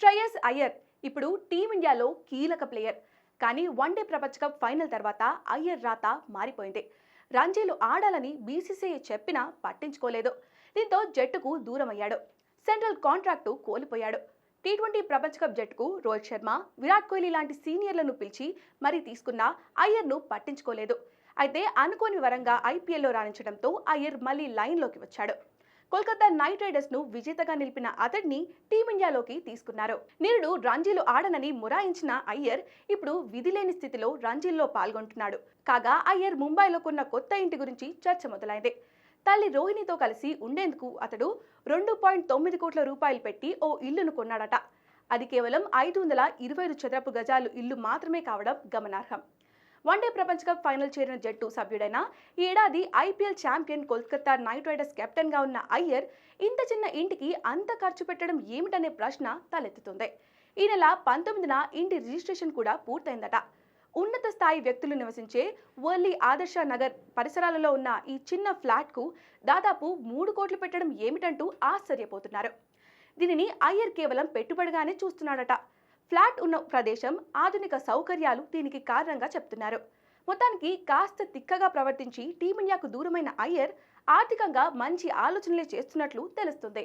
శ్రేయస్ అయ్యర్ ఇప్పుడు టీమిండియాలో కీలక ప్లేయర్. కానీ వన్డే ప్రపంచ కప్ ఫైనల్ తర్వాత అయ్యర్ రాత మారిపోయింది. రంజీలు ఆడాలని బీసీసీఐ చెప్పినా పట్టించుకోలేదు. దీంతో జట్టుకు దూరమయ్యాడు. సెంట్రల్ కాంట్రాక్టు కోల్పోయాడు. టీ20 ప్రపంచ కప్ జట్టుకు రోహిత్ శర్మ, విరాట్ కోహ్లీ లాంటి సీనియర్లను పిలిచి మరీ తీసుకున్న అయ్యర్ను పట్టించుకోలేదు. అయితే అనుకోని వరంగా ఐపీఎల్లో రాణించడంతో అయ్యర్ మళ్లీ లైన్లోకి వచ్చాడు. కోల్కతా నైట్ రైడర్స్ ను విజేతగా నిలిపిన అతడిని టీమిండియాలోకి తీసుకున్నారు. నిరుడు రంజీలు ఆడనని మొరాయించిన అయ్యర్ ఇప్పుడు విధిలేని స్థితిలో రంజీల్లో పాల్గొంటున్నాడు. కాగా అయ్యర్ ముంబైలో కొన్న కొత్త ఇంటి గురించి చర్చ మొదలైంది. తల్లి రోహిణితో కలిసి ఉండేందుకు అతడు 2.9 కోట్ల రూపాయలు పెట్టి ఓ ఇల్లును కొన్నాడట. అది కేవలం 525 చదరపు గజాలు ఇల్లు మాత్రమే కావడం గమనార్హం. వన్డే ప్రపంచ కప్ ఫైనల్ చేరిన జట్టు సభ్యుడైన ఈ ఏడాది IPL champion Kolkata night riders captain గా ఉన్న అయ్యర్ ఇంత చిన్న ఇంటికి అంత ఖర్చు పెట్టడం ఏమిటనే ప్రశ్న తలెత్తుతుంది. ఈ నెల 19న ఇంటి రిజిస్ట్రేషన్ కూడా పూర్తయిందట. ఉన్నత స్థాయి వ్యక్తులు నివసించే వర్లీ ఆదర్శ నగర్ పరిసరాలలో ఉన్న ఈ చిన్న ఫ్లాట్ కు దాదాపు 3 కోట్లు పెట్టడం ఏమిటంటూ ఆశ్చర్యపోతున్నారు. దీనిని అయ్యర్ కేవలం పెట్టుబడిగానే చూస్తున్నాడట. ఫ్లాట్ ఉన్న ప్రదేశం, ఆధునిక సౌకర్యాలు దీనికి కారణంగా చెప్తున్నారు. మొత్తానికి కాస్త తిక్కగా ప్రవర్తించి టీమిండియాకు దూరమైన అయ్యర్ ఆర్థికంగా మంచి ఆలోచనలే చేస్తున్నట్లు తెలుస్తుంది.